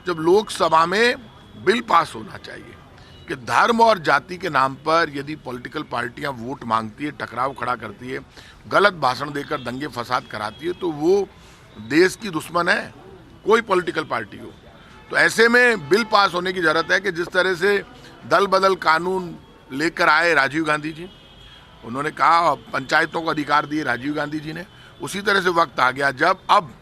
जब लोकसभा में bill pass होना चाहिए कि धर्म और जाति के नाम पर यदि पॉलिटिकल पार्टियां वोट मांगती है, टकराव खड़ा करती है, गलत भाषण देकर दंगे फसाद कराती है, तो वो देश की दुश्मन है, कोई पॉलिटिकल पार्टी हो। तो ऐसे में बिल पास होने की जरूरत है कि जिस तरह से दल बदल कानून लेकर आए राजीव गांधी जी, उन्होंने कहा पंचायतों को अधिकार दिए राजीव गांधी जी ने, उसी तरह से वक्त आ गया जब अब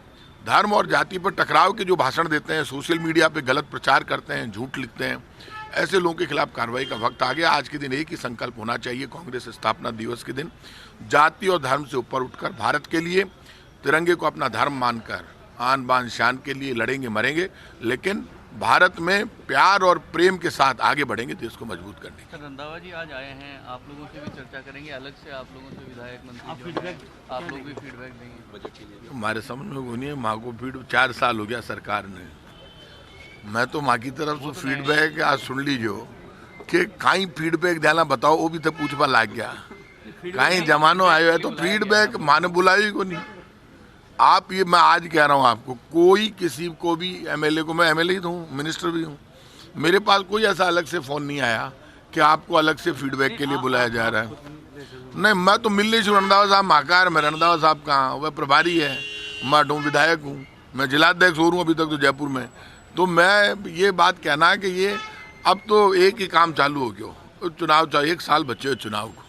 धर्म और जाति पर टकराव के जो भाषण देते हैं, सोशल मीडिया पे गलत प्रचार करते हैं, झूठ लिखते हैं, ऐसे लोगों के खिलाफ कार्रवाई का वक्त आ गया। आज के दिन एक ही संकल्प होना चाहिए, कांग्रेस स्थापना दिवस के दिन जाति और धर्म से ऊपर उठकर भारत के लिए, तिरंगे को अपना धर्म मानकर आन बान शान के लिए लड़ेंगे मरेंगे, लेकिन भारत में प्यार और प्रेम के साथ आगे बढ़ेंगे देश को मजबूत करने। सर, रंधावा जी आज आए हैं, आप लोगों से भी चर्चा करेंगे, अलग से आप लोगों से विधायक मंत्री आप लोग भी फीडबैक देंगे बजट के लिए? हमारे समझ में वो नहीं है, माँ को फीड 4 साल हो गया सरकार ने, मैं तो माँ की तरफ से फीडबैक आज सुन लीजिए कि कहीं फीडबैक देना बताओ, वो भी तो पूछवा लाग गया, कहीं जमानो आयो है तो फीडबैक माने बुलाई को नहीं। आप ये मैं आज कह रहा हूँ आपको, कोई किसी को भी एमएलए को, मैं एमएलए ही तो हूँ, मिनिस्टर भी हूँ, मेरे पास कोई ऐसा अलग से फ़ोन नहीं आया कि आपको अलग से फीडबैक के लिए बुलाया जा रहा है। नहीं, मैं तो मिलने से रंधावा साहब महाकार में, रंधावा साहब कहाँ, वह प्रभारी है, मैं विधायक हूँ, मैं जिलाध्यक्ष हो रहा हूँ अभी तक तो जयपुर में। तो मैं ये बात कहना है कि ये अब तो एक ही काम चालू हो गया, चुनाव चाहिए, 1 साल बचे चुनाव को,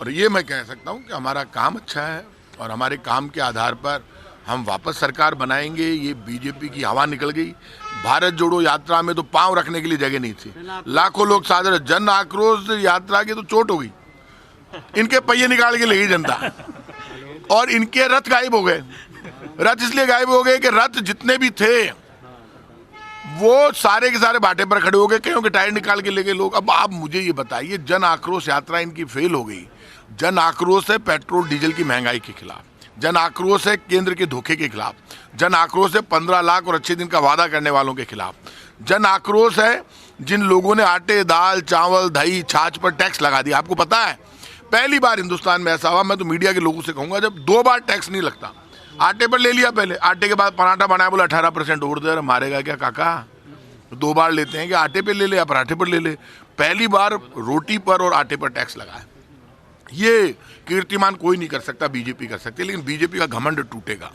और ये मैं कह सकता हूँ कि हमारा काम अच्छा है और हमारे काम के आधार पर हम वापस सरकार बनाएंगे। ये बीजेपी की हवा निकल गई, भारत जोड़ो यात्रा में तो पांव रखने के लिए जगह नहीं थी, लाखों लोग साझा, जन आक्रोश यात्रा की तो चोट हो गई, इनके पहिए निकाल के ले गई जनता और इनके रथ गायब हो गए। रथ इसलिए गायब हो गए कि रथ जितने भी थे वो सारे के सारे बाटे पर खड़े हो गए, कहीं के टायर निकाल के ले गए लोग। अब आप मुझे ये बताइए, जन आक्रोश यात्रा इनकी फेल हो गई। जन आक्रोश है पेट्रोल डीजल की महंगाई के खिलाफ, जन आक्रोश है केंद्र के धोखे के खिलाफ, जन आक्रोश है 15 लाख और अच्छे दिन का वादा करने वालों के खिलाफ, जन आक्रोश है जिन लोगों ने आटे दाल चावल दही छाछ पर टैक्स लगा दिया। आपको पता है पहली बार हिंदुस्तान में ऐसा हुआ, मैं तो मीडिया के लोगों से कहूंगा, जब 2 बार टैक्स नहीं लगता। आटे पर ले लिया पहले, आटे के बाद पराठा बनाया, बोला 18% और दे, मारेगा क्या काका, 2 बार लेते हैं कि आटे पे ले ले या पराठे पर ले ले। पहली बार रोटी पर और आटे पर टैक्स लगाया। ये कीर्तिमान कोई नहीं कर सकता, बीजेपी कर सकती है, लेकिन बीजेपी का घमंड टूटेगा।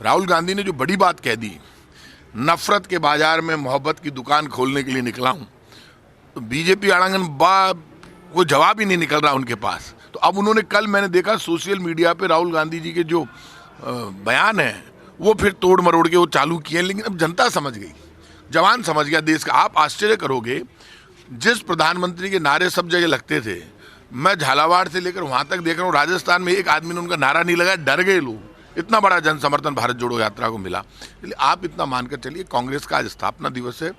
राहुल गांधी ने जो बड़ी बात कह दी, नफरत के बाजार में मोहब्बत की दुकान खोलने के लिए निकला हूं, तो बीजेपी आड़ांगन कोई जवाब ही नहीं निकल रहा उनके पास। तो अब उन्होंने, कल मैंने देखा सोशल मीडिया पे राहुल गांधी जी के जो बयान है वो फिर तोड़ मरोड़ के वो चालू किए, लेकिन अब जनता समझ गई, जवान समझ गया देश का। आप आश्चर्य करोगे, जिस प्रधानमंत्री के नारे सब जगह लगते थे, मैं झालावाड़ से लेकर वहां तक देख रहा हूँ, राजस्थान में एक आदमी ने उनका नारा नहीं लगाया, डर गए लोग, इतना बड़ा जन समर्थन भारत जोड़ो यात्रा को मिला। इसलिए आप इतना मानकर चलिए, कांग्रेस का आज स्थापना दिवस है,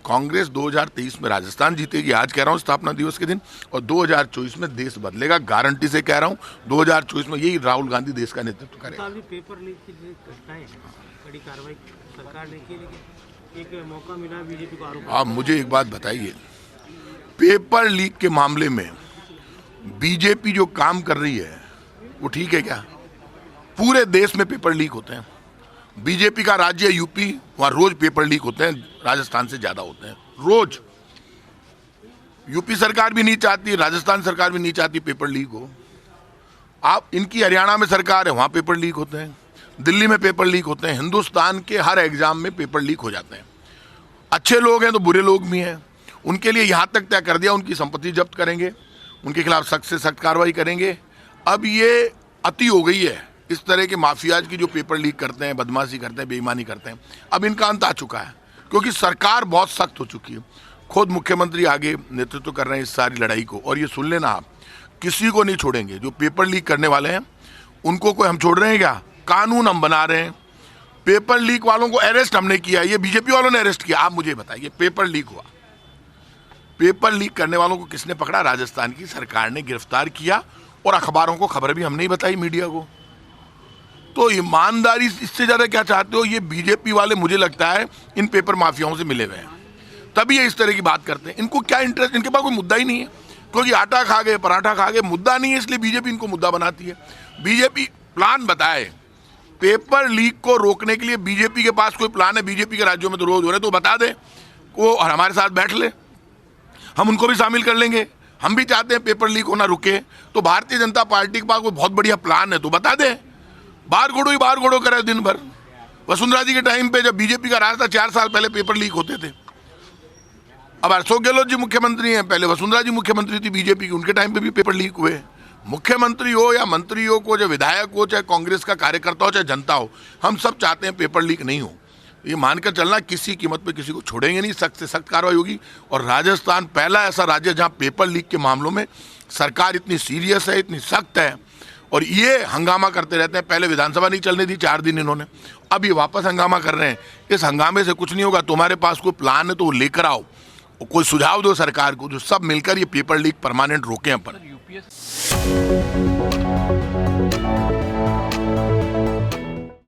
कांग्रेस 2023 में राजस्थान जीतेगी, आज कह रहा हूँ स्थापना दिवस के दिन, और 2024 में देश बदलेगा, गारंटी से कह रहा हूँ। 2024 में यही राहुल गांधी देश का नेतृत्व करेगा। पेपर लीक की घटनाएं, बड़ी कार्रवाई सरकार ने की, लेकिन एक मौका मिला बीजेपी को आरोप। आप मुझे एक बात बताइए, पेपर लीक के मामले में बीजेपी जो काम कर रही है वो ठीक है क्या? पूरे देश में पेपर लीक होते हैं, बीजेपी का राज्य यूपी, वहां रोज पेपर लीक होते हैं, राजस्थान से ज्यादा होते हैं रोज। यूपी सरकार भी नहीं चाहती, राजस्थान सरकार भी नहीं चाहती पेपर लीक हो। आप इनकी हरियाणा में सरकार है, वहां पेपर लीक होते हैं, दिल्ली में पेपर लीक होते हैं, हिंदुस्तान के हर एग्जाम में पेपर लीक हो जाते हैं। अच्छे लोग हैं तो बुरे लोग भी हैं, उनके लिए यहां तक तय कर दिया, उनकी संपत्ति जब्त करेंगे, उनके खिलाफ सख्त से सख्त कार्रवाई करेंगे। अब ये अति हो गई है, इस तरह के माफियाज की जो पेपर लीक करते हैं, बदमाशी करते हैं, बेईमानी करते हैं, अब इनका अंत आ चुका है, क्योंकि सरकार बहुत सख्त हो चुकी है। खुद मुख्यमंत्री आगे नेतृत्व कर रहे हैं इस सारी लड़ाई को, और ये सुन लेना आप, किसी को नहीं छोड़ेंगे। जो पेपर लीक करने वाले हैं उनको कोई हम छोड़ रहे हैं क्या? कानून हम बना रहे हैं, पेपर लीक वालों को अरेस्ट हमने किया, ये बीजेपी वालों ने अरेस्ट किया। आप मुझे बताइए, पेपर लीक हुआ, पेपर लीक करने वालों को किसने पकड़ा? राजस्थान की सरकार ने गिरफ्तार किया, और अखबारों को खबर भी हमने ही बताई, मीडिया को। तो ईमानदारी इससे ज्यादा क्या चाहते हो? ये बीजेपी वाले मुझे लगता है इन पेपर माफियाओं से मिले हुए हैं, तभी ये इस तरह की बात करते हैं। इनको क्या इंटरेस्ट, इनके पास कोई मुद्दा ही नहीं है, क्योंकि आटा खा गए, पराठा खा गए, मुद्दा नहीं है, इसलिए बीजेपी इनको मुद्दा बनाती है। बीजेपी प्लान बताए पेपर लीक को रोकने के लिए बीजेपी के पास कोई प्लान है, बीजेपी के राज्यों में तो रोज हो रहे, तो बता दे वो और हमारे साथ बैठ ले, हम उनको भी शामिल कर लेंगे। हम भी चाहते हैं पेपर लीक होना रुके। तो भारतीय जनता पार्टी के पास कोई बहुत बढ़िया प्लान है तो बता दे। बार घोड़ो करे दिन भर। वसुंधरा जी के टाइम पे जब बीजेपी का राज था 4 साल पहले पेपर लीक होते थे। अब अशोक गहलोत जी मुख्यमंत्री हैं, पहले वसुंधरा जी मुख्यमंत्री थी बीजेपी की, उनके टाइम पे भी पेपर लीक हुए। मुख्यमंत्री हो या मंत्री हो, को चाहे विधायक हो, चाहे कांग्रेस का कार्यकर्ता हो, चाहे जनता हो, हम सब चाहते हैं पेपर लीक नहीं हो। ये मानकर चलना किसी कीमत पे किसी को छोड़ेंगे नहीं, सख्त से सख्त कार्रवाई होगी। और राजस्थान पहला ऐसा राज्य जहां पेपर लीक के मामलों में सरकार इतनी सीरियस है, इतनी सख्त है। और ये हंगामा करते रहते हैं। पहले विधानसभा नहीं चलने दी 4 दिन इन्होंने, अब ये वापस हंगामा कर रहे हैं। इस हंगामे से कुछ नहीं होगा। तुम्हारे पास कोई प्लान है तो वो लेकर आओ, कोई सुझाव दो सरकार को, जो सब मिलकर ये पेपर लीक परमानेंट रोकें अपन। यूपीएस